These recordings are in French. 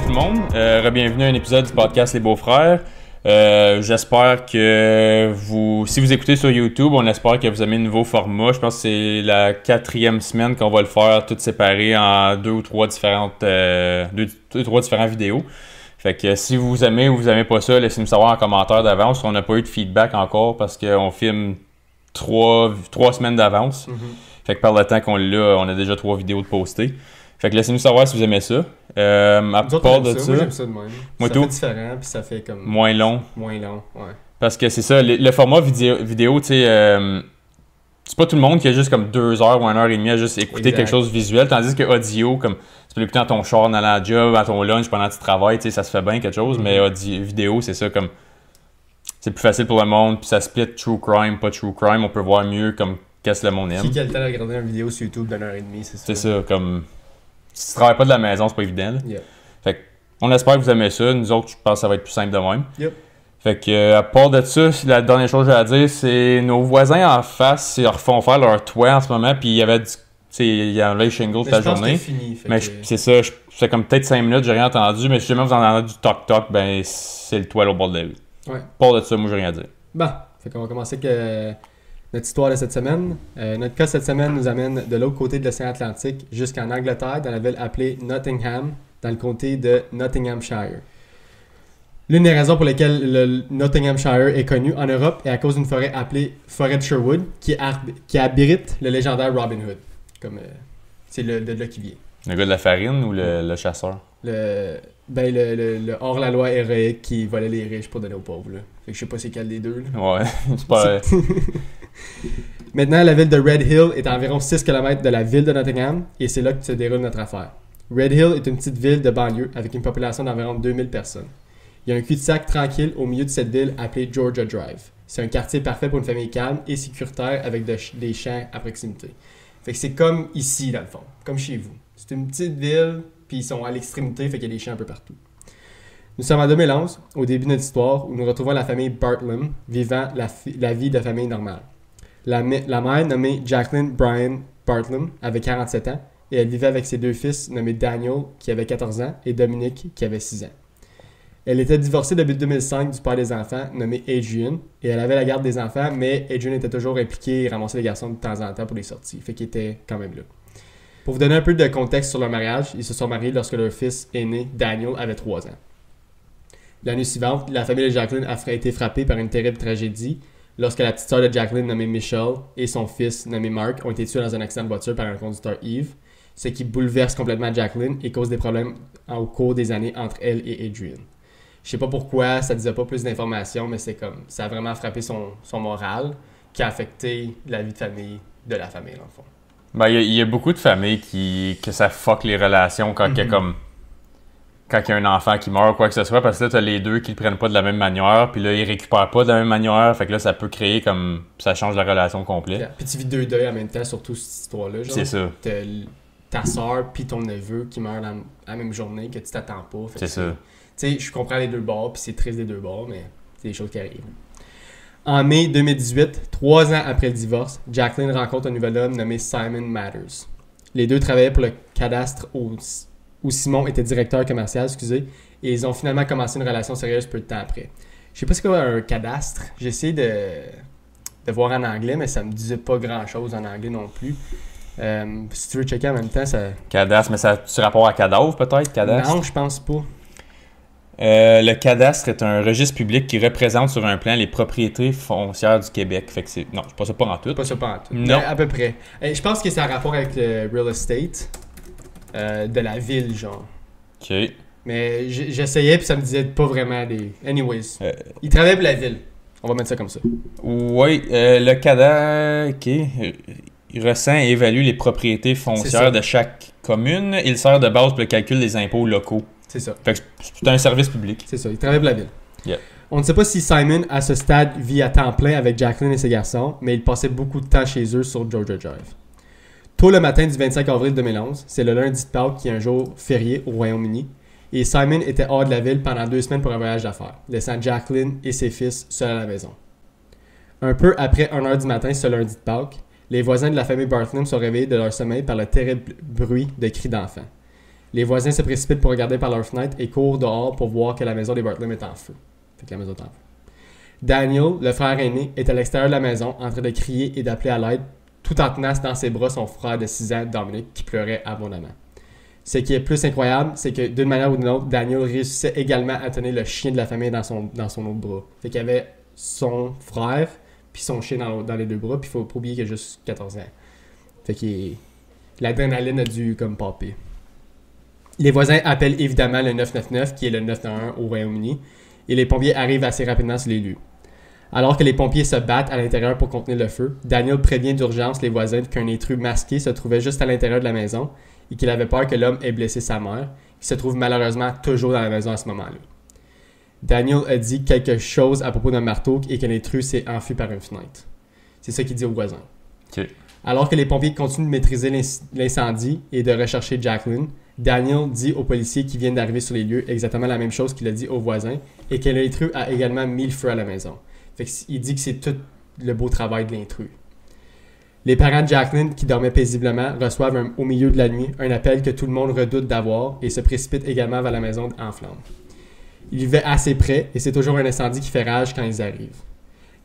tout le monde. Bienvenue à un épisode du podcast Les Beaux-Frères. J'espère que si vous écoutez sur YouTube, on espère que vous aimez le nouveau format. Je pense que c'est la 4e semaine qu'on va le faire tout séparé en deux ou trois différentes vidéos. Fait que si vous aimez ou vous aimez pas ça, laissez-nous savoir en commentaire d'avance. On n'a pas eu de feedback encore parce qu'on filme trois semaines d'avance. Fait que par le temps qu'on l'a, on a déjà 3 vidéos de postées. Fait que laissez-nous savoir si vous aimez ça. À part de ça, moi j'aime ça de même. Moi ça tout. fait différent puis ça fait comme Moins long. Moins long, ouais. Parce que c'est ça, le format vidéo, tu sais, c'est pas tout le monde qui a juste comme 2 heures ou 1 heure et demie à juste écouter quelque chose de visuel, tandis que audio, comme tu peux l'écouter dans ton char, dans la job, à ton lunch, pendant que tu travailles, tu sais, ça se fait bien quelque chose, mais vidéo, c'est ça, comme c'est plus facile pour le monde, puis ça split true crime, pas true crime, on peut voir mieux comme qu'est-ce que le monde aime. Qui a le temps de regarder une vidéo sur YouTube d'1 heure et demie, c'est ça. C'est ça, comme si tu travailles pas de la maison, c'est pas évident. Yeah. Fait qu'on espère que vous aimez ça. Nous autres, je pense que ça va être plus simple de même. Yep. Fait que, à part de ça, la dernière chose que j'ai à dire, c'est nos voisins en face, ils refont faire leur toit en ce moment, puis il y avait du. Tu sais, il y avait les shingles toute la journée. Fini, mais c'est ça, c'est comme peut-être 5 minutes, j'ai rien entendu, mais si jamais vous en entendez du toc-toc, ben c'est le toit au bord de la rue. Ouais. À part de ça, moi j'ai rien à dire. Bon, fait qu'on va commencer avec notre histoire de cette semaine. Notre cas cette semaine nous amène de l'autre côté de l'océan Atlantique jusqu'en Angleterre, dans la ville appelée Nottingham, dans le comté de Nottinghamshire. L'une des raisons pour lesquelles le Nottinghamshire est connu en Europe est à cause d'une forêt appelée Forêt de Sherwood qui abrite le légendaire Robin Hood. Comme c'est de là qui vient. Le gars de la farine ou le chasseur? Le hors-la-loi héroïque qui volait les riches pour donner aux pauvres. Là. Fait que je sais pas c'est quel des deux. Là. Ouais, c'est pas... Maintenant, la ville de Red Hill est à environ 6 km de la ville de Nottingham et c'est là que se déroule notre affaire. Red Hill est une petite ville de banlieue avec une population d'environ 2000 personnes. Il y a un cul-de-sac tranquille au milieu de cette ville appelé Georgia Drive. C'est un quartier parfait pour une famille calme et sécuritaire avec des champs à proximité. Fait que c'est comme ici, dans le fond, comme chez vous. C'est une petite ville, puis ils sont à l'extrémité, fait qu'il y a des champs un peu partout. Nous sommes en 2011, au début de notre histoire, où nous retrouvons la famille Bartlam vivant la vie de famille normale. La mère, nommée Jacqueline Bryan Bartlam, avait 47 ans, et elle vivait avec ses 2 fils, nommés Daniel, qui avait 14 ans, et Dominic, qui avait 6 ans. Elle était divorcée depuis 2005 du père des enfants, nommé Adrian, et elle avait la garde des enfants, mais Adrian était toujours impliqué et ramassait les garçons de temps en temps pour les sorties, fait qu'il était quand même là. Pour vous donner un peu de contexte sur leur mariage, ils se sont mariés lorsque leur fils aîné, Daniel, avait 3 ans. L'année suivante, la famille de Jacqueline a été frappée par une terrible tragédie lorsque la petite sœur de Jacqueline, nommée Michelle, et son fils, nommé Mark, ont été tués dans un accident de voiture par un conducteur Yves, ce qui bouleverse complètement Jacqueline et cause des problèmes au cours des années entre elle et Adrian. Je sais pas pourquoi, ça disait pas plus d'informations, mais c'est comme ça a vraiment frappé son moral qui a affecté la vie de famille de la famille, dans le fond. Ben, il y a beaucoup de familles que ça fuck les relations quand il y a comme... Quand il y a un enfant qui meurt ou quoi que ce soit, parce que là, t'as les deux qui le prennent pas de la même manière, puis là, ils récupèrent pas de la même manière, fait que là, ça peut créer comme... Ça change la relation complète. Yeah. Puis tu vis 2 deuils en même temps, surtout cette histoire-là. Genre, c'est ça. T'as ta soeur puis ton neveu qui meurent la même journée que tu t'attends pas. C'est ça. Tu sais, je comprends les 2 bords, puis c'est triste des 2 bords, mais c'est des choses qui arrivent. En mai 2018, 3 ans après le divorce, Jacqueline rencontre un nouvel homme nommé Simon Matters. Les deux travaillaient pour le cadastre où Simon était directeur commercial, et ils ont finalement commencé une relation sérieuse peu de temps après. Je sais pas ce qu'est un cadastre. J'ai essayé de voir en anglais, mais ça me disait pas grand-chose en anglais non plus. Si tu veux checker en même temps, ça... Cadastre, mais ça a-tu rapport à cadavre peut-être, cadastre? Non, je pense pas. Le cadastre est un registre public qui représente sur un plan les propriétés foncières du Québec. Fait que c'est... Non, c'est pas ça pas en tout. Pas ça pas en tout. Non. Mais à peu près. Je pense que c'est en rapport avec le real estate de la ville, genre. OK. Mais j'essayais puis ça me disait pas vraiment des... Anyways. Il travaillait pour la ville. On va mettre ça comme ça. Oui, le cadastre... OK. Il ressent et évalue les propriétés foncières de chaque commune. Il sert de base pour le calcul des impôts locaux. C'est ça. Fait que c'est un service public. C'est ça, il travaille pour la ville. Yeah. On ne sait pas si Simon, à ce stade, vit à temps plein avec Jacqueline et ses garçons, mais il passait beaucoup de temps chez eux sur Georgia Drive. Tôt le matin du 25 avril 2011, c'est le lundi de Pâques qui est un jour férié au Royaume-Uni, et Simon était hors de la ville pendant 2 semaines pour un voyage d'affaires, laissant Jacqueline et ses fils seuls à la maison. Un peu après 1h du matin ce lundi de Pâques, les voisins de la famille Bartlam sont réveillés de leur sommeil par le terrible bruit de cris d'enfants. Les voisins se précipitent pour regarder par leur fenêtre et courent dehors pour voir que la maison des Bartlett est en feu. Fait que la maison est en feu. Daniel, le frère aîné, est à l'extérieur de la maison en train de crier et d'appeler à l'aide, tout en tenant dans ses bras son frère de 6 ans, Dominic, qui pleurait abondamment. Ce qui est plus incroyable, c'est que d'une manière ou d'une autre, Daniel réussissait également à tenir le chien de la famille dans son autre bras. Fait qu'il y avait son frère puis son chien dans les deux bras, puis il faut pas oublier qu'il a juste 14 ans. Fait que l'adrénaline a dû comme popper. Les voisins appellent évidemment le 999, qui est le 911 au Royaume-Uni, et les pompiers arrivent assez rapidement sur les lieux. Alors que les pompiers se battent à l'intérieur pour contenir le feu, Daniel prévient d'urgence les voisins qu'un intrus masqué se trouvait juste à l'intérieur de la maison et qu'il avait peur que l'homme ait blessé sa mère, qui se trouve malheureusement toujours dans la maison à ce moment-là. Daniel a dit quelque chose à propos d'un marteau et que l'intrus s'est enfui par une fenêtre. C'est ça qu'il dit aux voisins. Okay. Alors que les pompiers continuent de maîtriser l'incendie et de rechercher Jacqueline, Daniel dit aux policiers qui viennent d'arriver sur les lieux exactement la même chose qu'il a dit aux voisins et que l'intrus a également mis le feu à la maison. Fait qu'il dit que c'est tout le beau travail de l'intrus. Les parents de Jacqueline, qui dormaient paisiblement, reçoivent au milieu de la nuit un appel que tout le monde redoute d'avoir et se précipitent également vers la maison en flammes. Ils vivaient assez près et c'est toujours un incendie qui fait rage quand ils arrivent.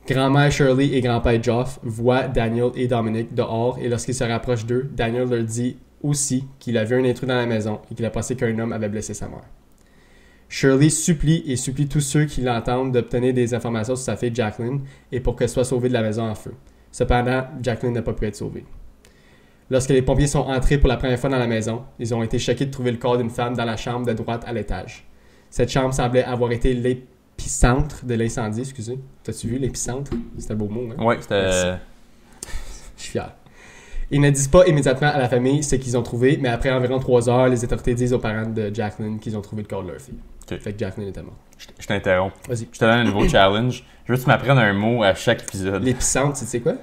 Grand-mère Shirley et grand-père Geoff voient Daniel et Dominic dehors et lorsqu'ils se rapprochent d'eux, Daniel leur dit aussi qu'il a vu un intrus dans la maison et qu'il a pensé qu'un homme avait blessé sa mère. Shirley supplie tous ceux qui l'entendent d'obtenir des informations sur sa fille Jacqueline et pour qu'elle soit sauvée de la maison en feu. Cependant, Jacqueline n'a pas pu être sauvée. Lorsque les pompiers sont entrés pour la première fois dans la maison, ils ont été choqués de trouver le corps d'une femme dans la chambre de droite à l'étage. Cette chambre semblait avoir été l'épicentre de l'incendie, excusez. T'as-tu vu l'épicentre? C'est un beau mot, hein? Ouais, c'était... Merci. Je suis fier. Ils ne disent pas immédiatement à la famille ce qu'ils ont trouvé, mais après environ 3 heures, les autorités disent aux parents de Jacqueline qu'ils ont trouvé le corps de leur fille. Okay. Fait que Jacqueline était morte. Je t'interromps. Vas-y. Je te donne un nouveau challenge. Je veux que tu m'apprennes un mot à chaque épisode. L'épicentre, c'est quoi?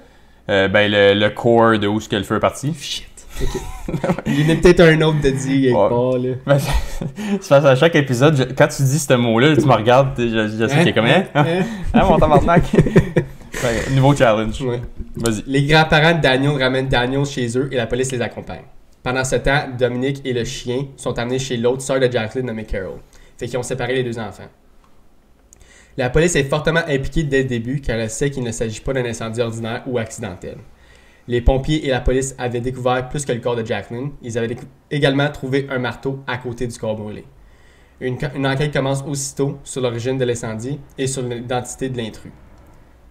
Le core de où ce que le feu est parti. Shit. Okay. Il y en a peut-être un autre de dit quelque part, là. Ben, c'est parce à chaque épisode, quand tu dis ce mot-là, tu me regardes, je sais qu'il est comme hein, mon tabarnak. Nouveau challenge. Ouais. Vas-y. Les grands-parents de Daniel ramènent Daniel chez eux et la police les accompagne. Pendant ce temps, Dominic et le chien sont amenés chez l'autre sœur de Jacqueline nommée Carol. Fait qu'ils ont séparé les deux enfants. La police est fortement impliquée dès le début car elle sait qu'il ne s'agit pas d'un incendie ordinaire ou accidentel. Les pompiers et la police avaient découvert plus que le corps de Jacqueline. Ils avaient également trouvé un marteau à côté du corps brûlé. Une enquête commence aussitôt sur l'origine de l'incendie et sur l'identité de l'intrus.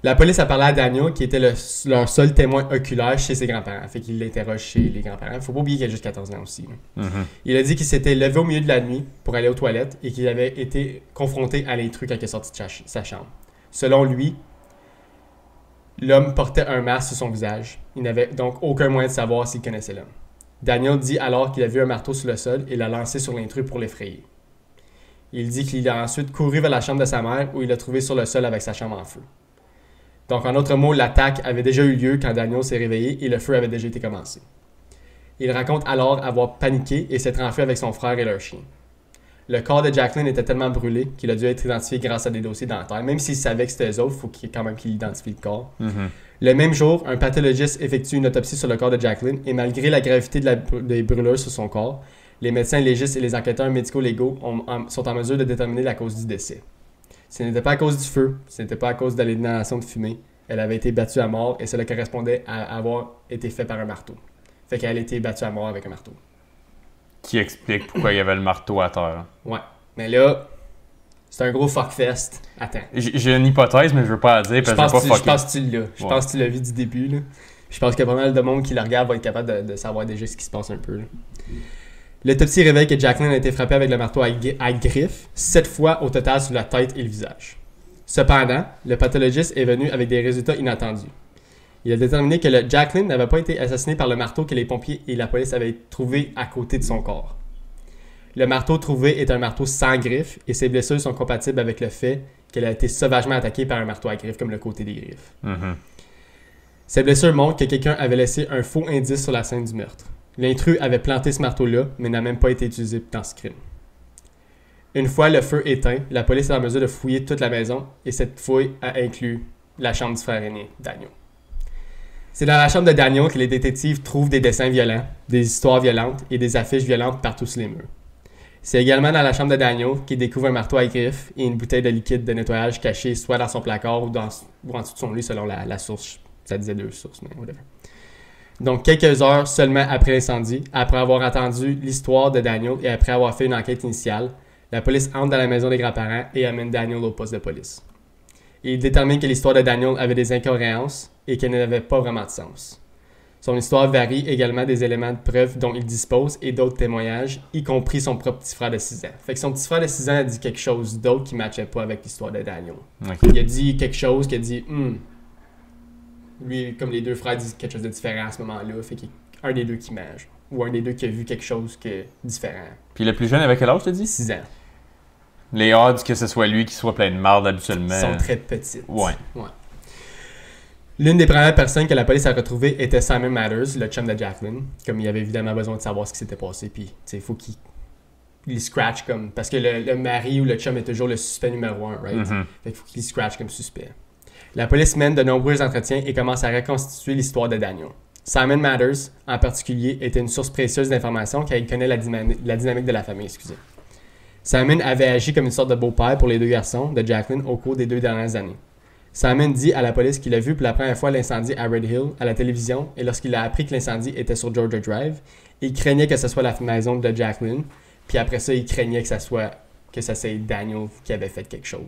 La police a parlé à Daniel, qui était leur seul témoin oculaire chez ses grands-parents. Fait qu'il l'interroge chez les grands-parents. Faut pas oublier qu'il a juste 14 ans aussi. Mm-hmm. Il a dit qu'il s'était levé au milieu de la nuit pour aller aux toilettes et qu'il avait été confronté à l'intrus quand il est sorti de sa chambre. Selon lui, l'homme portait un masque sur son visage. Il n'avait donc aucun moyen de savoir s'il connaissait l'homme. Daniel dit alors qu'il a vu un marteau sur le sol et l'a lancé sur l'intrus pour l'effrayer. Il dit qu'il a ensuite couru vers la chambre de sa mère où il l'a trouvé sur le sol avec sa chambre en feu. Donc, en d'autres mots, l'attaque avait déjà eu lieu quand Daniel s'est réveillé et le feu avait déjà été commencé. Il raconte alors avoir paniqué et s'être enfui avec son frère et leur chien. Le corps de Jacqueline était tellement brûlé qu'il a dû être identifié grâce à des dossiers dentaires. Même s'il savait que c'était eux autres, il faut quand même qu'il identifie le corps. Mm-hmm. Le même jour, un pathologiste effectue une autopsie sur le corps de Jacqueline et malgré la gravité des brûlures sur son corps, les médecins légistes et les enquêteurs médico-légaux sont en mesure de déterminer la cause du décès. Ce n'était pas à cause du feu, ce n'était pas à cause de l'inhalation de fumée. Elle avait été battue à mort et cela correspondait à avoir été fait par un marteau. Fait qu'elle a été battue à mort avec un marteau. Qui explique pourquoi il y avait le marteau à terre. Ouais. Mais là, c'est un gros fuckfest. Attends. J'ai une hypothèse, mais je veux pas la dire parce que je veux pas fucker. Je pense que tu l'as. Je pense que tu l'as vu du début. Là. Je pense que pas mal de monde qui le regarde va être capable de savoir déjà ce qui se passe un peu. Là. L'autopsie révèle que Jacqueline a été frappée avec le marteau à griffes 7 fois au total sur la tête et le visage. Cependant, le pathologiste est venu avec des résultats inattendus. Il a déterminé que Jacqueline n'avait pas été assassinée par le marteau que les pompiers et la police avaient trouvé à côté de son corps. Le marteau trouvé est un marteau sans griffes et ses blessures sont compatibles avec le fait qu'elle a été sauvagement attaquée par un marteau à griffes comme le côté des griffes. Mm-hmm. Ces blessures montrent que quelqu'un avait laissé un faux indice sur la scène du meurtre. L'intrus avait planté ce marteau-là, mais n'a même pas été utilisé dans ce crime. Une fois le feu éteint, la police est en mesure de fouiller toute la maison et cette fouille a inclus la chambre du frère aîné, Daniel. C'est dans la chambre de Daniel que les détectives trouvent des dessins violents, des histoires violentes et des affiches violentes partout sur les murs. C'est également dans la chambre de Daniel qu'il découvre un marteau à griffes et une bouteille de liquide de nettoyage cachée soit dans son placard ou en dessous de son lit selon la source. Ça disait 2 sources, mais whatever. Donc, quelques heures seulement après l'incendie, après avoir entendu l'histoire de Daniel et après avoir fait une enquête initiale, la police entre dans la maison des grands-parents et amène Daniel au poste de police. Il détermine que l'histoire de Daniel avait des incohérences et qu'elle n'avait pas vraiment de sens. Son histoire varie également des éléments de preuve dont il dispose et d'autres témoignages, y compris son propre petit frère de 6 ans. Fait que son petit frère de 6 ans a dit quelque chose d'autre qui ne matchait pas avec l'histoire de Daniel. Okay. Il a dit quelque chose qui a dit lui, comme les 2 frères disent quelque chose de différent à ce moment-là, fait qu'il y a un des 2 qui mange. Ou un des 2 qui a vu quelque chose de différent. Puis le plus jeune, avec quel âge, tu dis? 6 ans. Les odds que ce soit lui qui soit plein de marde habituellement. Sont très petites. Ouais. L'une des premières personnes que la police a retrouvées était Simon Mathers, le chum de Jacqueline. Comme il avait évidemment besoin de savoir ce qui s'était passé, puis il faut qu'il scratch comme... Parce que le mari ou le chum est toujours le suspect numéro 1, right? Mm-hmm. Fait qu'il faut qu'il scratch comme suspect. La police mène de nombreux entretiens et commence à reconstituer l'histoire de Daniel. Simon Mathers, en particulier, était une source précieuse d'informations car il connaît la dynamique de la famille. Simon avait agi comme une sorte de beau-père pour les 2 garçons de Jacqueline au cours des 2 dernières années. Simon dit à la police qu'il a vu pour la première fois l'incendie à Red Hill à la télévision et lorsqu'il a appris que l'incendie était sur Georgia Drive, il craignait que ce soit la maison de Jacqueline, puis après ça, il craignait que ça soit Daniel qui avait fait quelque chose.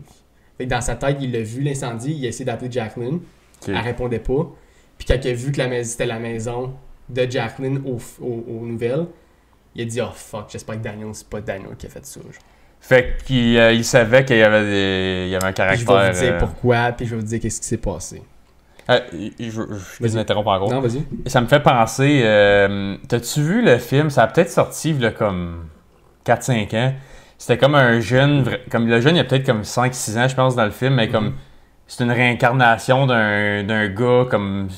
Fait que dans sa tête, il a vu l'incendie, il a essayé d'appeler Jacqueline, elle répondait pas, puis quand il a vu que c'était la maison de Jacqueline aux nouvelles, il a dit « Oh fuck, j'espère que Daniel, c'est pas Daniel qui a fait ça. » Fait qu'il savait qu'il y avait un caractère... Puis je vais vous dire pourquoi, puis je vais vous dire qu'est-ce qui s'est passé. Je vous interromps encore. Non, vas-y. Ça me fait penser... t'as-tu vu le film? Ça a peut-être sorti il y a comme 4-5 ans. C'était comme un jeune... Comme le jeune, il y a peut-être comme 5-6 ans, je pense, dans le film, mais comme... C'est une réincarnation d'un gars comme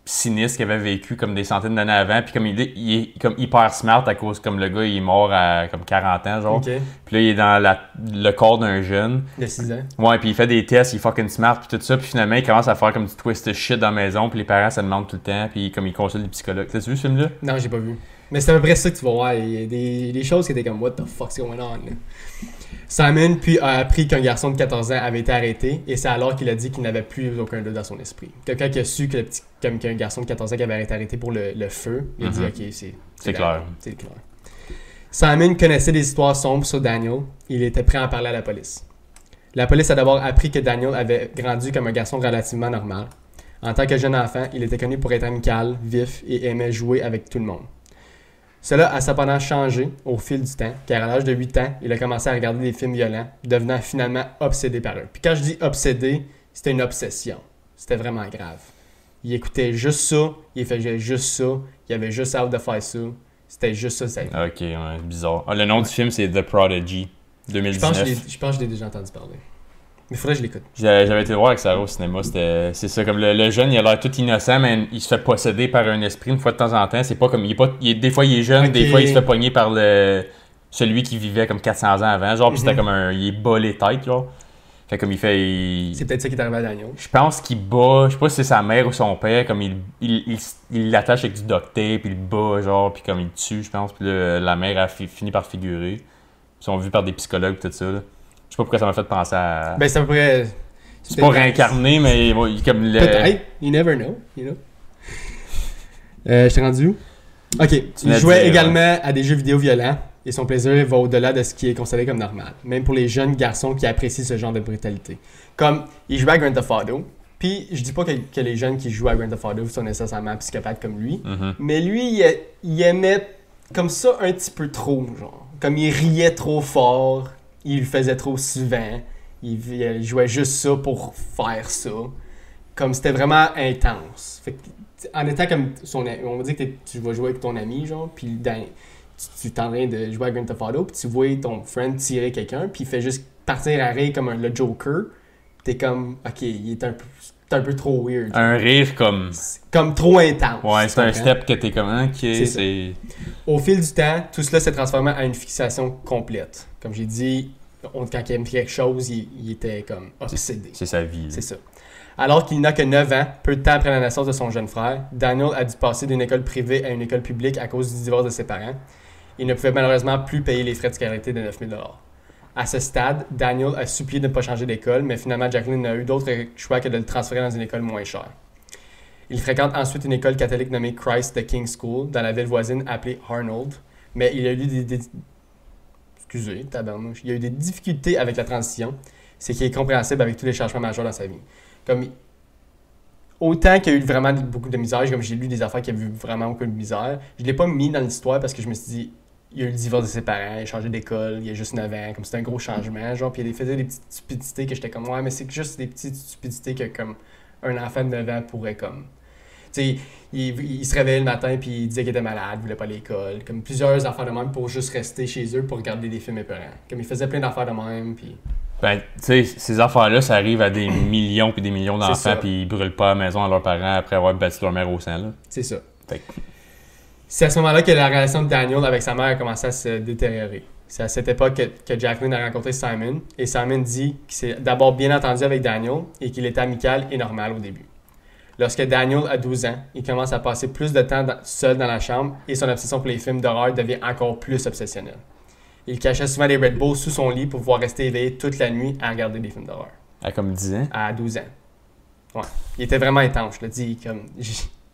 sinistre qui avait vécu comme des centaines d'années avant, puis comme il est comme hyper smart à cause comme le gars il est mort à comme 40 ans genre. Okay. Puis là il est dans le corps d'un jeune. De 6 ans. Ouais, puis il fait des tests, il est fucking smart puis tout ça, puis finalement il commence à faire comme du twist shit dans la maison, puis les parents se demandent tout le temps, puis comme il consulte des psychologues. T'as vu ce film là? Non, j'ai pas vu. Mais c'est à peu près ça que tu vas voir, il y a des choses qui étaient comme what the fuck's going on là. Simon puis a appris qu'un garçon de 14 ans avait été arrêté et c'est alors qu'il a dit qu'il n'avait plus aucun doute dans son esprit. Quelqu'un qui a su que qu'un garçon de 14 ans qui avait été arrêté pour le feu, il a dit ok, c'est clair. C'est clair. Simon connaissait des histoires sombres sur Daniel, il était prêt à en parler à la police. La police a d'abord appris que Daniel avait grandi comme un garçon relativement normal. En tant que jeune enfant, il était connu pour être amical, vif et aimait jouer avec tout le monde. Cela a cependant changé au fil du temps, car à l'âge de 8 ans, il a commencé à regarder des films violents, devenant finalement obsédé par eux. Puis quand je dis obsédé, c'était une obsession. C'était vraiment grave. Il écoutait juste ça, il faisait juste ça, il avait juste hâte de faire ça. C'était juste ça, sa vie. Ok, ouais, bizarre. Le nom du film, c'est The Prodigy, 2019. Je pense que je l'ai déjà entendu parler. Mais il faudrait que je l'écoute. J'avais été le voir avec Sarah au cinéma. C'est ça, comme le jeune, il a l'air tout innocent, mais il se fait posséder par un esprit une fois de temps en temps. C'est pas comme. Des fois, il est jeune, des fois, il se fait pogner par celui qui vivait comme 400 ans avant. Genre, puis c'était comme il est bas les têtes, genre. Fait comme il fait. C'est peut-être ça qui est arrivé à Daniel. Je pense qu'il bat, je sais pas si c'est sa mère ou son père, comme il l'attache avec du duct tape, puis il le bat, genre, puis comme il le tue, je pense. Puis là, la mère a fini par figurer. Ils sont vus par des psychologues, tout ça, là. Je sais pas pourquoi ça m'a fait penser à... Ben, c'est à peu près... C'est pas réincarné, mais bon, comme le... Peut-être. You never know, you know. Je t'ai rendu où? Ok. Il jouait également à des jeux vidéo violents et son plaisir va au-delà de ce qui est considéré comme normal. Même pour les jeunes garçons qui apprécient ce genre de brutalité. Comme, il jouait à Grand Theft Auto. Puis, je dis pas que les jeunes qui jouent à Grand Theft Auto sont nécessairement psychopathes comme lui. Mm-hmm. Mais lui, il aimait comme ça un petit peu trop, genre. Comme il riait trop fort... Il le faisait trop souvent. Il jouait juste ça pour faire ça. Comme c'était vraiment intense. Fait que, en étant comme on va dire que tu vas jouer avec ton ami, genre, puis tu es en train de jouer à Grand Theft Auto, puis tu vois ton friend tirer quelqu'un, puis il fait juste partir à rire comme le Joker. T'es comme, ok, il est un peu trop weird. Un rire comme... Comme trop intense. Ouais, c'est un step que t'es comme, ok, c'est... Au fil du temps, tout cela s'est transformé en une fixation complète. Comme j'ai dit, quand il aime quelque chose, il était comme obsédé. C'est sa vie. Là. C'est ça. Alors qu'il n'a que 9 ans, peu de temps après la naissance de son jeune frère, Daniel a dû passer d'une école privée à une école publique à cause du divorce de ses parents. Il ne pouvait malheureusement plus payer les frais de scolarité de 9 000 $. À ce stade, Daniel a supplié de ne pas changer d'école, mais finalement, Jacqueline n'a eu d'autre choix que de le transférer dans une école moins chère. Il fréquente ensuite une école catholique nommée Christ the King School dans la ville voisine appelée Arnold, mais il a eu Excusez, tabarnouche. Il y a eu des difficultés avec la transition, ce qui est compréhensible avec tous les changements majeurs dans sa vie. Comme autant qu'il y a eu vraiment beaucoup de misère, comme j'ai lu des affaires qui avaient eu vraiment beaucoup de misère, je ne l'ai pas mis dans l'histoire parce que je me suis dit, il y a eu le divorce de ses parents, il a changé d'école, il y a juste 9 ans, comme c'était un gros changement, genre, puis il faisait des petites stupidités que j'étais comme, ouais, mais c'est juste des petites stupidités que comme un enfant de 9 ans pourrait comme... Tu sais, il se réveillait le matin puis il disait qu'il était malade, il voulait pas à l'école, comme plusieurs affaires de même pour juste rester chez eux pour regarder des films épeurants. Comme il faisait plein d'affaires de même, puis... Ben, tu sais, ces affaires-là, ça arrive à des millions puis des millions d'enfants puis ils brûlent pas à la maison à leurs parents après avoir battu leur mère au sang, là. C'est ça. Fait que... C'est à ce moment-là que la relation de Daniel avec sa mère a commencé à se détériorer. C'est à cette époque que Jacqueline a rencontré Simon, et Simon dit qu'il s'est d'abord bien entendu avec Daniel et qu'il était amical et normal au début. Lorsque Daniel a 12 ans, il commence à passer plus de temps seul dans la chambre et son obsession pour les films d'horreur devient encore plus obsessionnelle. Il cachait souvent des Red Bulls sous son lit pour pouvoir rester éveillé toute la nuit à regarder des films d'horreur. À comme 10 ans? À 12 ans. Ouais. Il était vraiment intense, je le dis, comme...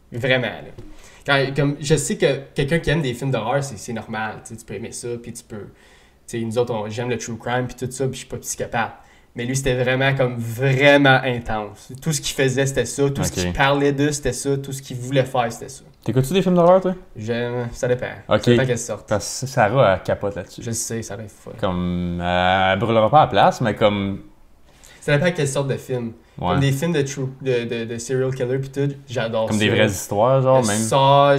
Vraiment, là. Comme, je sais que quelqu'un qui aime des films d'horreur, c'est normal. Tu peux aimer ça, puis tu peux... Nous autres, j'aime le true crime, puis tout ça, puis je suis pas psychopathe. Mais lui, c'était vraiment comme vraiment intense. Tout ce qu'il faisait, c'était ça. Tout ce qu'il parlait d'eux, c'était ça. Tout ce qu'il voulait faire, c'était ça. T'écoutes-tu des films d'horreur, toi? Ça dépend. Ok. Ça dépend qu'elle sorte. Parce que Sarah, elle capote là-dessus. Je sais, ça reste fort. Comme, elle brûlera pas à la place, mais comme... Ça dépend quelle sorte de film. Ouais. Comme des films de serial killer pis tout, j'adore ça. Comme des vraies histoires, genre, même. Ça,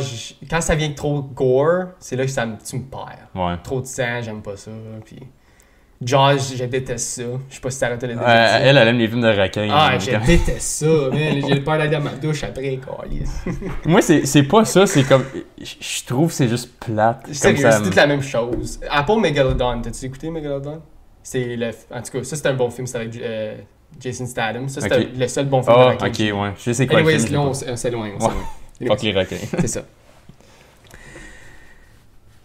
quand ça vient trop gore, c'est là que tu me perds. Ouais. Trop de sang, j'aime pas ça. Puis Jaws, je déteste ça. Je sais pas si t'arrêtes de les détester. Elle aime les films de requins. Ah, je déteste ça, man. J'ai peur d'aller dans ma douche après, câlisse. Moi, c'est pas ça, c'est comme... Je trouve que c'est juste plate. Sérieux, c'est toute la même chose. À part Megalodon, t'as-tu écouté Megalodon? En tout cas, ça c'est un bon film, c'est avec Jason Statham. Ça c'était le seul bon film de requin. Ok, ouais. Je sais quoi Anyways, le film. là, on s'éloigne. Fuck les requins. C'est ça.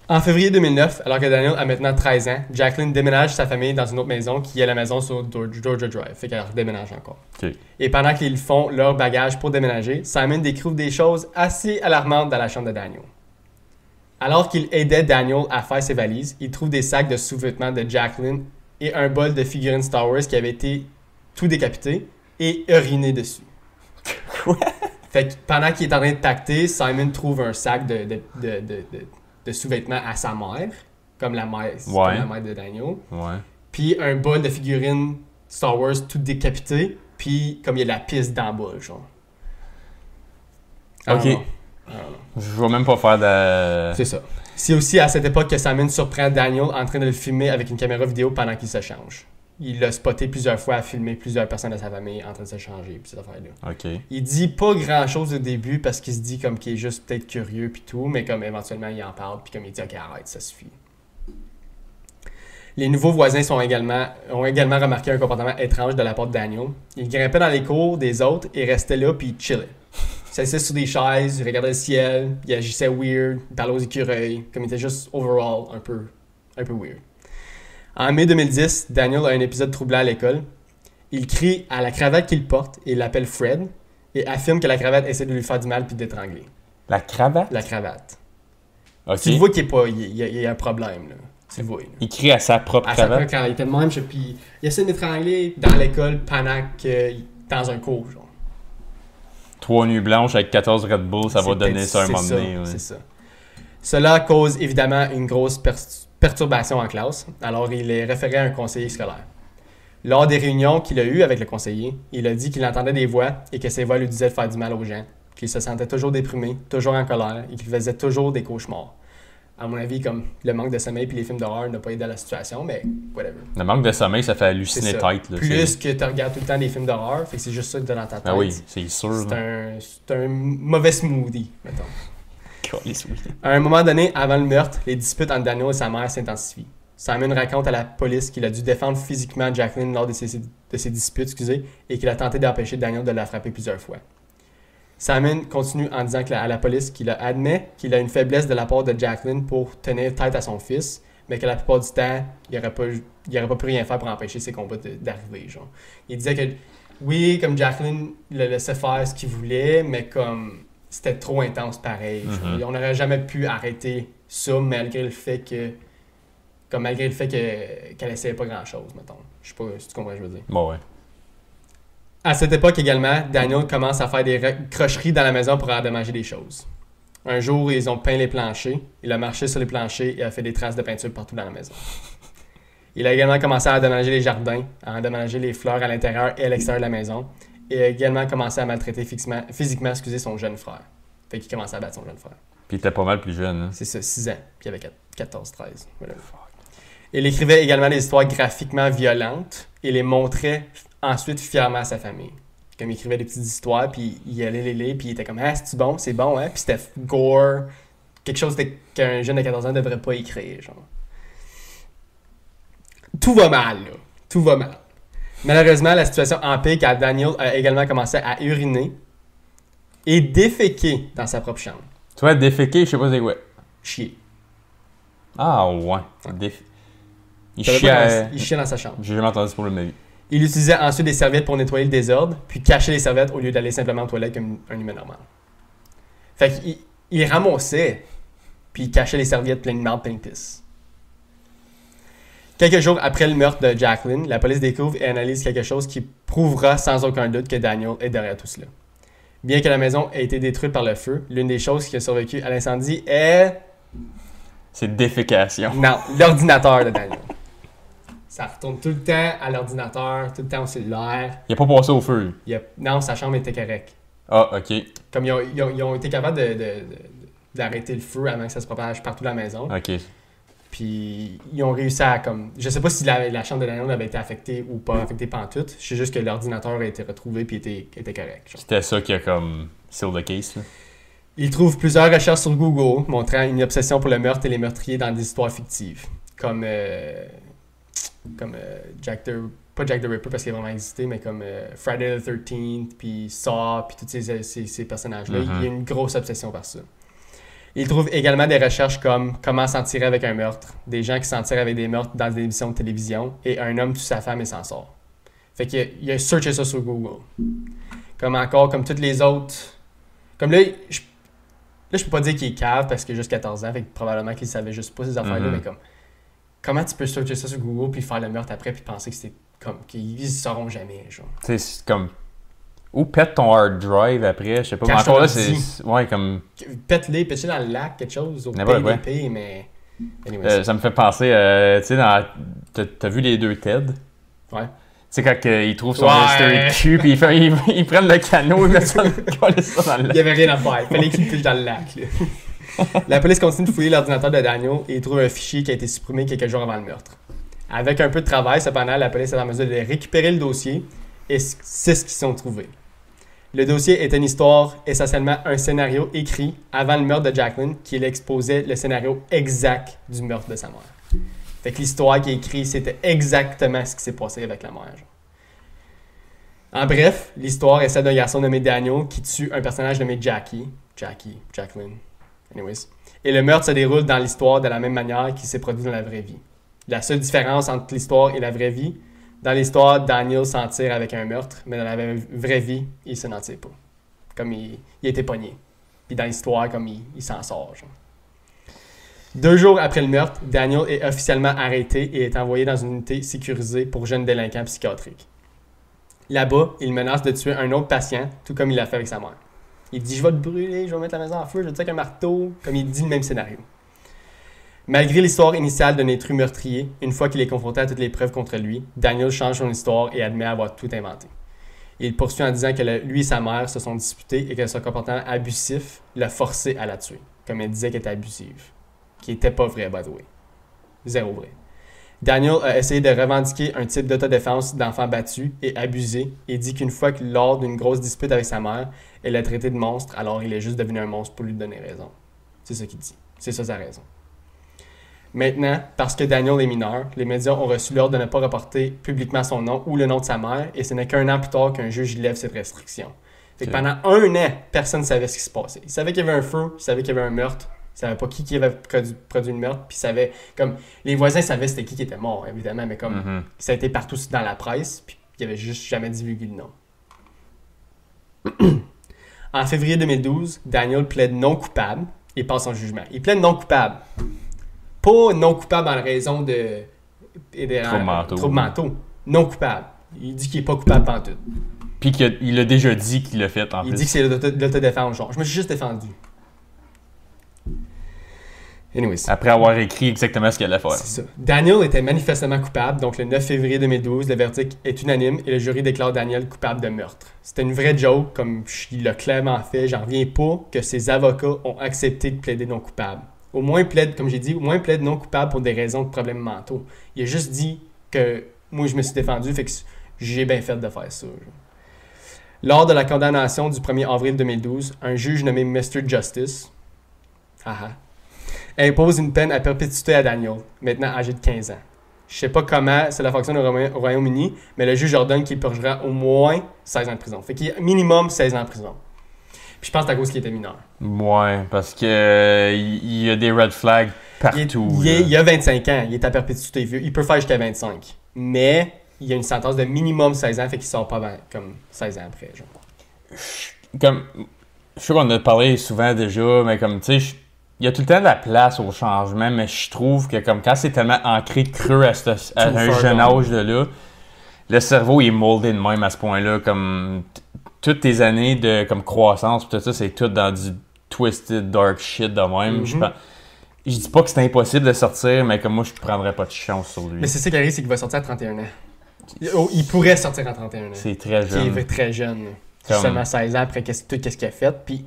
En février 2009, alors que Daniel a maintenant 13 ans, Jacqueline déménage sa famille dans une autre maison qui est la maison sur Georgia Drive. Fait qu'elle redéménage encore. Okay. Et pendant qu'ils font leur bagage pour déménager, Simon découvre des choses assez alarmantes dans la chambre de Daniel. Alors qu'il aidait Daniel à faire ses valises, il trouve des sacs de sous-vêtements de Jacqueline et un bol de figurines Star Wars qui avait été tout décapité et uriné dessus. Quoi? Fait que pendant qu'il est en train de tacter, Simon trouve un sac de sous-vêtements à sa mère, comme la mère de Daniel. Ouais. Puis un bol de figurines Star Wars tout décapité, puis comme il y a de la pisse dans le bol, genre. Ok. Je vais même pas faire de... C'est ça. C'est aussi à cette époque que Simon surprend Daniel en train de le filmer avec une caméra vidéo pendant qu'il se change. Il l'a spoté plusieurs fois à filmer plusieurs personnes de sa famille en train de se changer, puis cette affaire-là. Ok. Il dit pas grand-chose au début parce qu'il se dit comme qu'il est juste peut-être curieux puis tout, mais comme éventuellement il en parle puis comme il dit ok arrête, ça suffit. Les nouveaux voisins ont également remarqué un comportement étrange de la part de Daniel. Il grimpait dans les cours des autres et restait là puis il chillait. Il s'assisait sur des chaises, il regardait le ciel, il agissait weird, il parlait aux écureuils, comme il était juste overall un peu weird. En mai 2010, Daniel a un épisode troublant à l'école. Il crie à la cravate qu'il porte et l'appelle Fred et affirme que la cravate essaie de lui faire du mal puis d'étrangler. La cravate? La cravate. Ok. Tu vois qu'il y a un problème, là. Tu le vois, là. Il crie à sa propre À sa cravate? propre cravate. Il était de même, puis il essaie de m'étrangler dans l'école pendant qu'il dans un cours, genre. 3 nuits blanches avec 14 Red Bull, ça va donner ça un moment donné. C'est ça. Cela cause évidemment une grosse perturbation en classe, alors il est référé à un conseiller scolaire. Lors des réunions qu'il a eues avec le conseiller, il a dit qu'il entendait des voix et que ces voix lui disaient de faire du mal aux gens, qu'il se sentait toujours déprimé, toujours en colère et qu'il faisait toujours des cauchemars. À mon avis, comme le manque de sommeil et les films d'horreur n'a pas aidé à la situation, mais whatever. Le manque de sommeil, ça fait halluciner tête. Là, plus que tu regardes tout le temps des films d'horreur, fait que c'est juste ça que tu as dans ta tête. Ah oui, c'est sûr. C'est un mauvais smoothie, mettons. À un moment donné, avant le meurtre, les disputes entre Daniel et sa mère s'intensifient. Simon raconte à la police qu'il a dû défendre physiquement Jacqueline lors de ces disputes, et qu'il a tenté d'empêcher Daniel de la frapper plusieurs fois. Simon continue en disant à la police qu'il admet qu'il a une faiblesse de la part de Jacqueline pour tenir tête à son fils, mais que la plupart du temps, il n'aurait pas pu rien faire pour empêcher ses combats d'arriver. Genre. Il disait que, oui, comme Jacqueline le laissait faire ce qu'il voulait, mais comme c'était trop intense pareil. On n'aurait jamais pu arrêter ça malgré le fait qu'elle essayait pas grand-chose, mettons. Je sais pas si tu comprends ce que je veux dire. Bon, ouais. À cette époque également, Daniel commence à faire des crocheries dans la maison pour endommager des choses. Un jour, ils ont peint les planchers. Il a marché sur les planchers et a fait des traces de peinture partout dans la maison. Il a également commencé à endommager les jardins, à endommager les fleurs à l'intérieur et à l'extérieur de la maison. Et a également commencé à maltraiter physiquement son jeune frère. Fait qu'il commençait à battre son jeune frère. Puis il était pas mal plus jeune. Hein? C'est ça, 6 ans. Puis il avait 14-13. Voilà. Il écrivait également des histoires graphiquement violentes et les montrait ensuite fièrement à sa famille. Comme il écrivait des petites histoires, puis il allait les lire, puis il était comme « Ah, c'est-tu bon? C'est bon, hein? » Puis c'était gore. Quelque chose qu'un jeune de 14 ans ne devrait pas écrire, genre. Tout va mal, là. Tout va mal. Malheureusement, la situation empire car Daniel a également commencé à uriner et déféquer dans sa propre chambre. Tu vois, déféquer, je sais pas c'est quoi. Chier. Ah, ouais. Il chiait dans sa chambre. J'ai jamais entendu ce problème de ma vie. Il utilisait ensuite des serviettes pour nettoyer le désordre, puis cachait les serviettes au lieu d'aller simplement aux toilettes comme un humain normal. Fait qu'il ramassait, puis il cachait les serviettes pleines de marde, pleines de pisse. Quelques jours après le meurtre de Jacqueline, la police découvre et analyse quelque chose qui prouvera sans aucun doute que Daniel est derrière tout cela. Bien que la maison ait été détruite par le feu, l'une des choses qui a survécu à l'incendie est... C'est défécation. Non, l'ordinateur de Daniel. Ça retourne tout le temps à l'ordinateur, tout le temps au cellulaire. Il a pas passé au feu. Non, sa chambre était correcte. Ah, ok. Comme ils ont été capables d'arrêter le feu avant que ça se propage partout dans la maison. Ok. Puis ils ont réussi à comme... Je sais pas si la chambre de Daniel avait été affectée ou pas affectée pantoute. Je sais juste que l'ordinateur a été retrouvé puis était correct. Genre. C'était ça qui a comme seal the case, là. Il trouve plusieurs recherches sur Google montrant une obsession pour le meurtre et les meurtriers dans des histoires fictives. Comme Jack the... Pas Jack the Ripper parce qu'il a vraiment existé, mais comme Friday the 13th, puis Saw, puis tous ces personnages-là. Il y a une grosse obsession par ça. Il trouve également des recherches comme comment s'en tirer avec un meurtre, des gens qui s'en tirent avec des meurtres dans des émissions de télévision, et un homme tue sa femme et s'en sort. Fait qu'il a searché ça sur Google. Comme toutes les autres... Comme là, je peux pas dire qu'il est cave parce qu'il a juste 14 ans, fait que probablement qu'il savait juste pas ces affaires-là, mais comme... Comment tu peux searcher ça sur Google puis faire le meurtre après puis penser que c'était comme... qu'ils ne sauront jamais, genre. Tu sais, c'est comme... Ou pète ton hard drive après, je sais pas. Mais encore là, c'est... Ouais, comme... Pète-les, pêche dans le lac, quelque chose, au PvP, mais... ça me fait penser, tu sais, t'as vu les deux TED? Ouais. Tu sais, quand ils trouvent son mystery cul, puis ils prennent le canot, ils mettent ça dans le lac. Il y avait rien à faire, il fallait qu'il pêche dans le lac, là. La police continue de fouiller l'ordinateur de Daniel et il trouve un fichier qui a été supprimé quelques jours avant le meurtre. Avec un peu de travail, cependant, la police est en mesure de récupérer le dossier et c'est ce qu'ils sont trouvés. Le dossier est une histoire, essentiellement un scénario écrit avant le meurtre de Jacqueline qui exposait le scénario exact du meurtre de sa mère. Fait que l'histoire qui est écrite, c'était exactement ce qui s'est passé avec la mère. Genre. En bref, l'histoire est celle d'un garçon nommé Daniel qui tue un personnage nommé Jacqueline. Anyways. Et le meurtre se déroule dans l'histoire de la même manière qu'il s'est produit dans la vraie vie. La seule différence entre l'histoire et la vraie vie, dans l'histoire, Daniel s'en tire avec un meurtre, mais dans la vraie vie, il se n'en tire pas. Comme il a été pogné. Puis dans l'histoire, comme il s'en sort. Genre. 2 jours après le meurtre, Daniel est officiellement arrêté et est envoyé dans une unité sécurisée pour jeunes délinquants psychiatriques. Là-bas, il menace de tuer un autre patient, tout comme il l'a fait avec sa mère. Il dit « Je vais te brûler, je vais mettre la maison en feu, je vais te tuer avec un marteau », comme il dit le même scénario. Malgré l'histoire initiale d'un intrus meurtrier, une fois qu'il est confronté à toutes les preuves contre lui, Daniel change son histoire et admet avoir tout inventé. Il poursuit en disant que lui et sa mère se sont disputés et que son comportement abusif l'a forcé à la tuer, comme elle disait qu'elle était abusive. Qui n'était pas vrai, by the way. Zéro vrai. Daniel a essayé de revendiquer un type d'autodéfense d'enfant battu et abusé et dit qu'une fois que lors d'une grosse dispute avec sa mère, elle l'a traité de monstre, alors il est juste devenu un monstre pour lui donner raison. C'est ça qu'il dit. C'est ça sa raison. Maintenant, parce que Daniel est mineur, les médias ont reçu l'ordre de ne pas reporter publiquement son nom ou le nom de sa mère et ce n'est qu'un an plus tard qu'un juge lève cette restriction. Fait que pendant 1 an, personne ne savait ce qui se passait. Ils savaient qu'il y avait un feu, ils savaient qu'il y avait un meurtre, ils savaient pas qui avait produit le meurtre, puis ils savaient, comme, les voisins savaient c'était qui était mort, évidemment, mais comme, ça a été partout dans la presse, puis il avait juste jamais divulgué le nom. En février 2012, Daniel plaide non coupable et passe en jugement. Il plaide non coupable. Pas non coupable en raison de troubles mentaux. Non coupable. Il dit qu'il n'est pas coupable pantoute. Puis qu'il a déjà dit qu'il l'a fait, en plus. Il dit que c'est l'autodéfense, genre. Je me suis juste défendu. Anyways. Après avoir écrit exactement ce qu'il allait faire. C'est ça. Daniel était manifestement coupable, donc le 9 février 2012, le verdict est unanime et le jury déclare Daniel coupable de meurtre. C'était une vraie joke, comme il l'a clairement fait. J'en reviens pas que ses avocats ont accepté de plaider non coupable. Au moins, il plaide, comme j'ai dit, au moins il plaide non coupable pour des raisons de problèmes mentaux. Il a juste dit que moi, je me suis défendu, fait que j'ai bien fait de faire ça. Genre. Lors de la condamnation du 1er avril 2012, un juge nommé Mr. Justice impose une peine à perpétuité à Daniel, maintenant âgé de 15 ans. Je sais pas comment cela fonctionne au Royaume-Uni, mais le juge ordonne qu'il purgera au moins 16 ans de prison. Fait qu'il y a minimum 16 ans de prison. Puis je pense que c'est à cause qu'il était mineur. Ouais, parce que il y a des red flags partout. Il a 25 ans, il est à perpétuité. Il peut faire jusqu'à 25. Mais il y a une sentence de minimum 16 ans, fait qu'il sort pas comme 16 ans après. Genre. Comme, je sais qu'on en a parlé souvent déjà, mais comme, tu sais, il y a tout le temps de la place au changement, mais je trouve que comme quand c'est tellement ancré, creux à un jeune âge de là, le cerveau il est moldé de même à ce point-là, comme toutes tes années de comme croissance, tout ça, c'est tout dans du twisted, dark shit de même. Je dis pas que c'est impossible de sortir, mais comme moi, je prendrais pas de chance sur lui. Mais c'est ça qui arrive, c'est qu'il va sortir à 31 ans. Il pourrait sortir à 31 ans. C'est très jeune. Il est très jeune. Seulement 16 ans après tout ce qu'il a fait. Puis,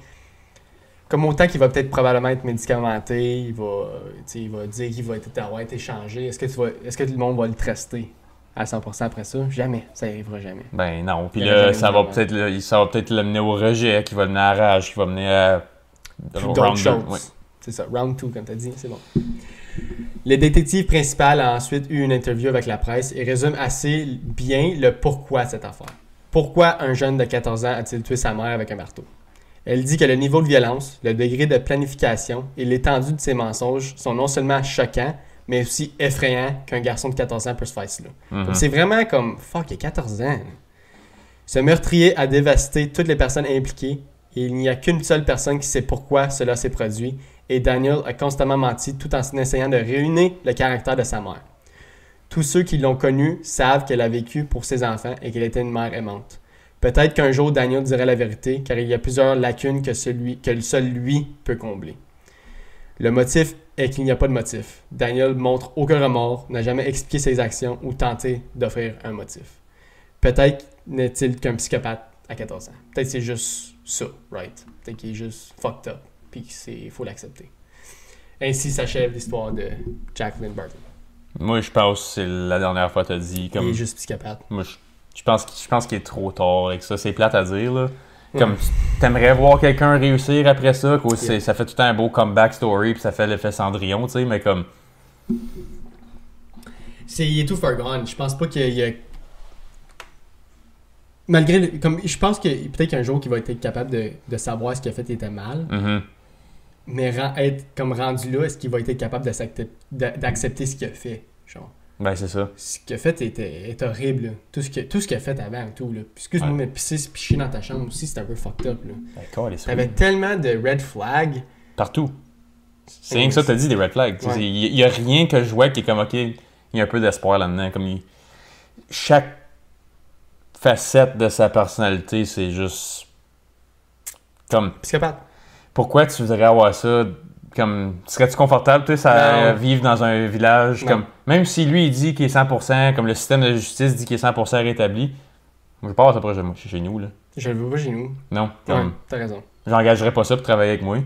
comme autant qu'il va peut-être probablement être médicamenté, il va dire qu'il va avoir été changé. Est-ce que le monde va le truster à 100% après ça? Jamais. Ça n'arrivera jamais. Ben non. Puis là, ça va peut-être l'amener au rejet, qui va mener à la rage, qui va mener à round 2. Oui. C'est ça, round 2, comme tu as dit, c'est bon. Le détective principal a ensuite eu une interview avec la presse et résume assez bien le pourquoi de cette affaire. Pourquoi un jeune de 14 ans a-t-il tué sa mère avec un marteau? Elle dit que le niveau de violence, le degré de planification et l'étendue de ses mensonges sont non seulement choquants, mais aussi effrayants qu'un garçon de 14 ans peut se faire cela. Donc c'est vraiment comme, fuck, il a 14 ans. Ce meurtrier a dévasté toutes les personnes impliquées et il n'y a qu'une seule personne qui sait pourquoi cela s'est produit. Et Daniel a constamment menti tout en essayant de ruiner le caractère de sa mère. Tous ceux qui l'ont connue savent qu'elle a vécu pour ses enfants et qu'elle était une mère aimante. Peut-être qu'un jour Daniel dirait la vérité, car il y a plusieurs lacunes que seul lui peut combler. Le motif est qu'il n'y a pas de motif. Daniel montre aucun remords, n'a jamais expliqué ses actions ou tenté d'offrir un motif. Peut-être n'est-il qu'un psychopathe à 14 ans. Peut-être c'est juste ça, right? Peut-être qu'il est juste fucked up. Il faut l'accepter. Ainsi s'achève l'histoire de Jacqueline Barton. Moi, je pense que c'est la dernière fois que tu as dit. Comme, il est juste psychopathe. Moi, je pense qu'il est trop tard avec ça. C'est plate à dire, là. Comme, t'aimerais voir quelqu'un réussir après ça, ça fait tout un beau comeback story, puis ça fait l'effet Cendrillon, tu sais, mais comme... Il est tout far gone. Je pense pas qu'il y a... Malgré... je pense que peut-être qu'un jour qu'il va être capable de savoir ce qu'il a fait était mal. Mais être comme rendu là, est-ce qu'il va être capable d'accepter ce qu'il a fait? Genre. Ben, c'est ça. Ce qu'il a fait est horrible. Là. Tout ce qu'il a fait avant, tout. Là. Excuse-moi, mais pisser se picher dans ta chambre aussi, c'est un peu fucked up. Là. Ben, t'avais tellement de red flags. Partout. C'est rien que ça, t'as dit des red flags. Il n'y a rien que je vois qui est comme, OK, il y a un peu d'espoir là-dedans. Comme chaque facette de sa personnalité, c'est juste comme... Psychopathe. Pourquoi tu voudrais avoir ça? Comme, serais-tu confortable, tu sais, à vivre dans un village? Comme, même si lui, il dit qu'il est 100%, comme le système de justice dit qu'il est 100% rétabli, moi, je pas avoir ça proche de moi, chez nous, là. Je le veux pas chez nous. Non. Ouais, t'as raison. J'engagerais pas ça pour travailler avec moi.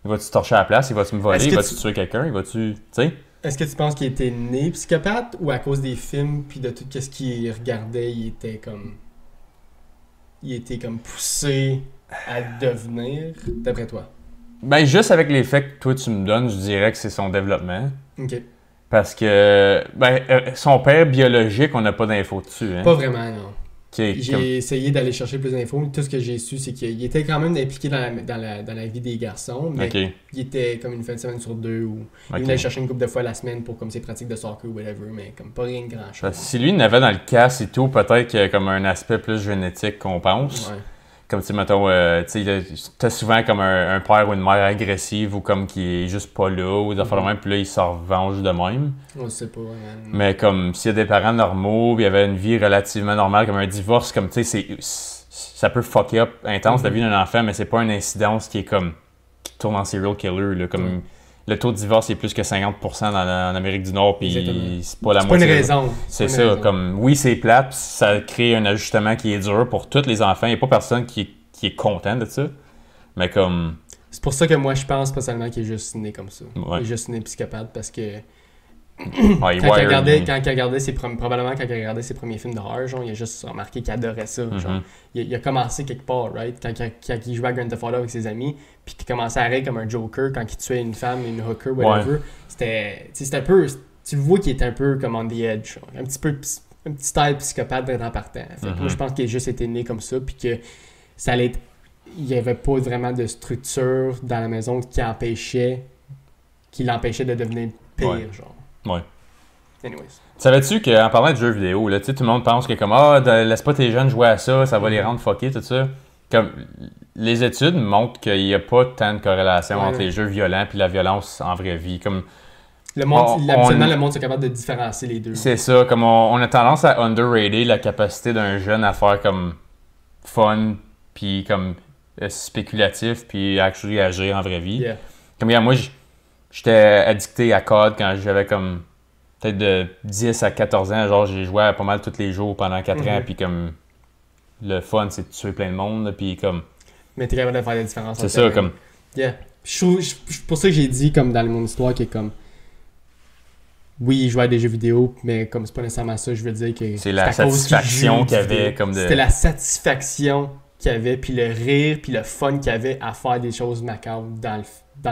Il va-tu torcher à la place? Il va-tu me voler? Il va-tu tuer quelqu'un? Il va-tu... Tu sais? Est-ce que tu penses qu'il était né psychopathe ou à cause des films puis de tout ce qu'il regardait, il était comme poussé à devenir, d'après toi? Ben, juste avec les faits que toi tu me donnes, je dirais que c'est son développement. OK. Parce que, son père biologique, on n'a pas d'infos dessus. Hein? Pas vraiment, non. J'ai essayé d'aller chercher plus d'infos. Tout ce que j'ai su, c'est qu'il était quand même impliqué dans la vie des garçons, mais il était comme une fin de semaine sur 2 ou il venait chercher une couple de fois la semaine pour comme ses pratiques de soccer ou whatever, mais comme pas rien de grand chose. Si lui il n'avait dans le casse et tout, peut-être qu'il y a comme un aspect plus génétique qu'on pense. Ouais. Comme tu sais, mettons, t'as souvent comme un père ou une mère agressive ou comme qui est juste pas là ou des affaires de même, puis là il se revenge de même. On sait pas, mais comme s'il y a des parents normaux, puis il y avait une vie relativement normale, comme un divorce, comme tu sais, ça peut fucker up intense la vie d'un enfant, mais c'est pas une incidence qui est comme qui tourne en serial killer, là, comme le taux de divorce est plus que 50% en Amérique du Nord, puis c'est pas la moitié. C'est pas une raison. C'est ça, comme oui, c'est plate, pis ça crée un ajustement qui est dur pour tous les enfants. Il n'y a pas personne qui est content de ça. Mais comme. C'est pour ça que moi je pense personnellement qu'il est juste né comme ça. Ouais. Il est juste né psychopathe parce que. Quand il regardait probablement quand il regardait ses premiers films d'horreur, genre, il a juste remarqué qu'il adorait ça. Genre. Il a commencé quelque part, right? Quand il jouait à Grand Theft Auto avec ses amis, puis qu'il commençait à rire comme un Joker quand il tuait une femme, une hooker, whatever. C'était un peu. Tu le vois qu'il était un peu comme on the edge. Genre. Un petit style psychopathe d'un partant. Moi je pense qu'il a juste été né comme ça, puis que ça allait être. Il n'y avait pas vraiment de structure dans la maison qui l'empêchait de devenir pire, genre. Ouais. Anyways. Savais-tu qu'en parlant de jeux vidéo, là, tout le monde pense que comme laisse pas tes jeunes jouer à ça, ça va les rendre fuckés, tout ça. Comme les études montrent qu'il n'y a pas tant de corrélation entre les jeux violents et la violence en vraie vie. Comme habituellement, le monde est capable de différencier les deux. C'est ça, comme on a tendance à underrater la capacité d'un jeune à faire comme fun puis comme spéculatif puis actually agir en vraie vie. Yeah. Comme regarde, moi j'étais addicté à COD quand j'avais comme peut-être de 10 à 14 ans, genre j'ai joué pas mal tous les jours pendant 4 ans, puis comme le fun c'est de tuer plein de monde, puis comme. Mais t'es capable de faire la différence. C'est ça, comme. Yeah. Pour ça que j'ai dit comme dans mon histoire qui est comme. Oui, il jouait à des jeux vidéo, mais comme c'est pas nécessairement ça, je veux dire que. C'est la satisfaction qu'il y avait comme de. C'était la satisfaction qu'il y avait, puis le rire, puis le fun qu'il y avait à faire des choses macabres dans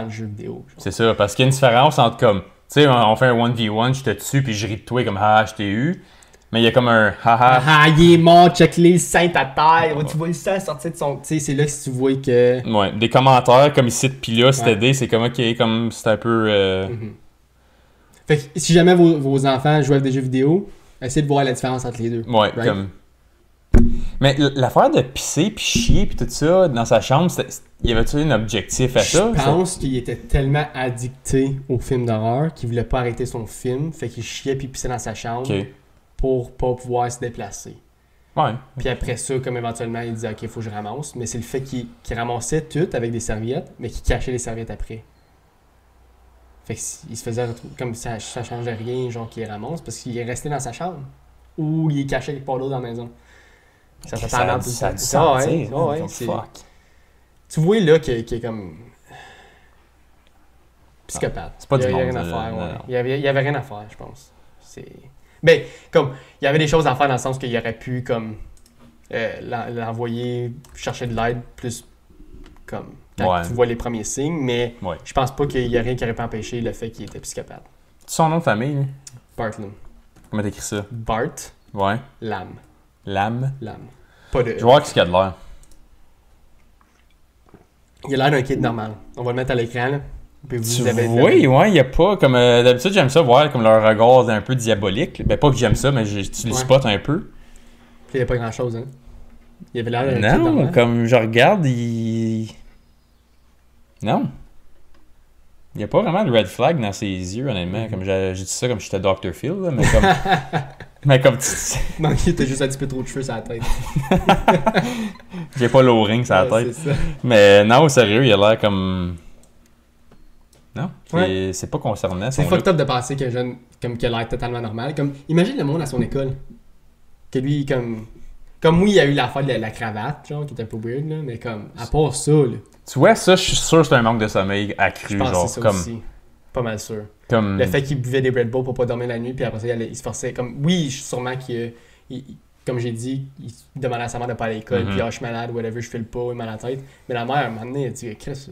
le jeu vidéo. Genre. C'est ça, parce qu'il y a une différence entre comme. Tu sais, on fait un 1v1, je te tue, puis je ris de toi comme je t'ai eu. Mais il y a comme un il est mort, check les seins à terre. Tu vois le sang sortir de son. Tu sais, c'est là que tu vois que. Ouais, des commentaires comme ici, puis là, c'était aidé, c'est comme comme c'est un peu. Fait que si jamais vos enfants jouent à des jeux vidéo, essayez de voir la différence entre les deux. Ouais, right? Comme. Mais l'affaire de pisser puis chier puis tout ça dans sa chambre, y avait-tu un objectif à ça? Je pense qu'il était tellement addicté au film d'horreur qu'il voulait pas arrêter son film, fait qu'il chiait puis pissait dans sa chambre pour pas pouvoir se déplacer. Ouais. Puis après ça, comme éventuellement, il disait « Ok, faut que je ramasse », mais c'est le fait qu'il ramassait tout avec des serviettes, mais qu'il cachait les serviettes après. Fait qu'il se faisait retrouver comme ça changeait rien, genre qu'il les ramasse, parce qu'il est resté dans sa chambre ou il est caché quelque part d'autre dans la maison. Ça fait pendant tout ça. Fuck. Tu vois là qu'il est comme psychopathe. C'est pas du monde. Il y avait rien à faire. Il y avait rien à faire, je pense. Ben, comme il y avait des choses à faire dans le sens qu'il aurait pu comme l'envoyer chercher de l'aide plus comme quand tu vois les premiers signes, mais je pense pas qu'il y a rien qui aurait pu empêcher le fait qu'il était psychopathe. Son nom de famille, lui? Bartlam. Comment t'écris ça? Bart. Ouais. Lam. Lam. Pas de. Je vais voir ce qu'il y a de l'air. Il a l'air d'un kid normal. On va le mettre à l'écran, là. Oui, il n'y a pas comme. D'habitude, j'aime ça voir comme leur regard un peu diabolique. Ben, pas que j'aime ça, mais tu le spots un peu. Puis il n'y a pas grand chose, hein. Il avait l'air d'un kid normal. Non, comme je regarde, il. Non. Il n'y a pas vraiment de red flag dans ses yeux, honnêtement. Comme j'ai dit ça comme j'étais Dr. Phil, là, mais comme. Mais comme tu. Non, il était juste un petit peu trop de cheveux sur la tête. J'ai pas l'o-ring sur la tête. C'est ça. Mais non, sérieux, il a l'air comme. Non, c'est pas concernant. C'est fucked up de penser qu'un jeune comme qui a l'air totalement normal. Comme, imagine le monde à son école. Que lui, comme oui, il y a eu l'affaire de la cravate, genre, qui était un peu weird, là, mais comme, à part ça, là. Tu vois, ça, je suis sûr que c'est un manque de sommeil accru, je pense genre, que c'est ça comme. aussi. Pas mal sûr. Comme. Le fait qu'il buvait des Red Bull pour pas dormir la nuit, puis après ça, il se forçait. Comme, oui, sûrement qu'il. Comme j'ai dit, il demandait à sa mère de pas aller à l'école, puis je suis malade, whatever, je file pas, il m'a la tête. Mais la mère, à un moment donné, elle dit, Chris,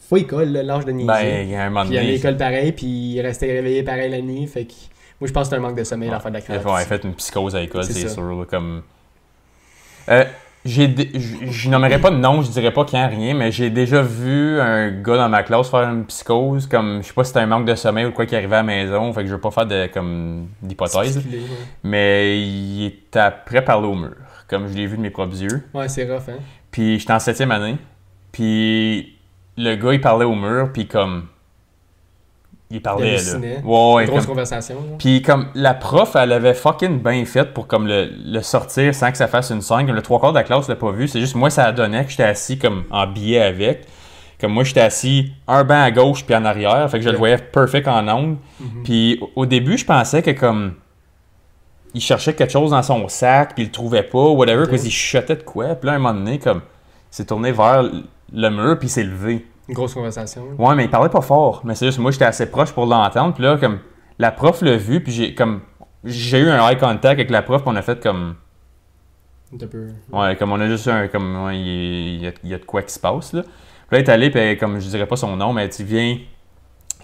faut école, l'âge de niaiser. Ben, il y a un moment donné. Puis il allait à l'école pareil, puis il restait réveillé pareil la nuit, fait que. Moi, je pense que c'est un manque de sommeil, l'affaire de la crème. Ouais, fait une psychose à l'école, c'est sûr. Là, comme... je nommerais pas de nom, je dirais pas qu'il y a rien, mais j'ai déjà vu un gars dans ma classe faire une psychose, comme, je sais pas si c'était un manque de sommeil ou quoi qui arrivait à la maison, fait que je veux pas faire d'hypothèse, mais il était après parler au mur, comme je l'ai vu de mes propres yeux. Ouais, c'est rough, hein? Puis j'étais en 7e année, puis le gars, il parlait au mur, puis comme... Il parlait, là. Ouais, grosse conversation. Puis comme la prof, elle avait fucking bien fait pour comme le sortir sans que ça fasse une scène. Comme le 3/4 de la classe l'a pas vu. C'est juste moi, ça donnait que j'étais assis comme en biais avec. Comme moi, j'étais assis un banc à gauche puis en arrière. Fait que je le voyais perfect en angle. Puis au début, je pensais que comme... Il cherchait quelque chose dans son sac puis il le trouvait pas, whatever, parce qu'il chuchotait de quoi. Puis là, à un moment donné, comme... Il s'est tourné vers le mur puis il s'est levé. Une grosse conversation. Ouais, mais il parlait pas fort. Mais c'est juste, moi, j'étais assez proche pour l'entendre. Puis là, comme, la prof l'a vu, puis j'ai eu un eye contact avec la prof, puis on a fait comme... Un peu. Ouais, comme on a juste eu un... Comme, ouais, il y a de quoi qui se passe, là. Puis là, elle est allée, puis comme, je dirais pas son nom, mais tu viens...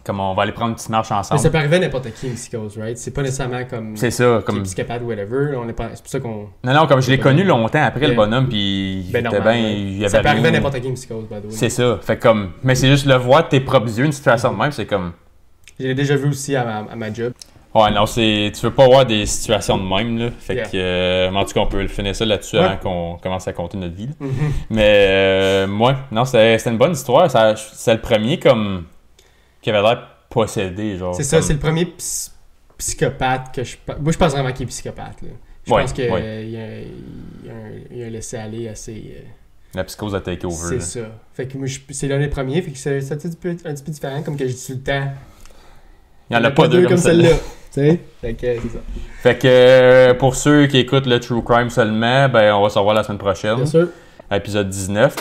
Comme, on va aller prendre une petite marche ensemble. Mais ça peut arriver à n'importe qui, une psychose, right? C'est pas nécessairement comme... C'est ça, comme... psychopathe ou whatever. C'est pour ça qu'on... Non, comme je l'ai connu longtemps après, le bonhomme, puis il était bien... Il avait ça peut arriver à n'importe qui, une psychose, by the way. C'est ça. Fait comme... Mais c'est juste le voir de tes propres yeux, une situation de même, c'est comme... Je l'ai déjà vu aussi à ma job. Ouais, non, tu veux pas voir des situations de même, là. Fait que... en tout cas, on peut finir ça là-dessus avant qu'on commence à compter notre vie, là. Mais... moi, non, c'était une bonne histoire. C'est le premier, comme... qui avait l'air possédé, genre. C'est ça, c'est le premier psychopathe que je... Moi, je pense vraiment qu'il est psychopathe, là. Je pense qu'il y a un laisser-aller assez... La psychose a take over. C'est ça. Fait que moi, c'est l'un des premiers, fait que c'est un petit peu différent, comme que je dis tout le temps. Il n'y en a pas deux comme celle-là. Tu sais? Fait que c'est ça. Fait que pour ceux qui écoutent le True Crime seulement, ben on va se revoir la semaine prochaine. Bien sûr. Épisode 19.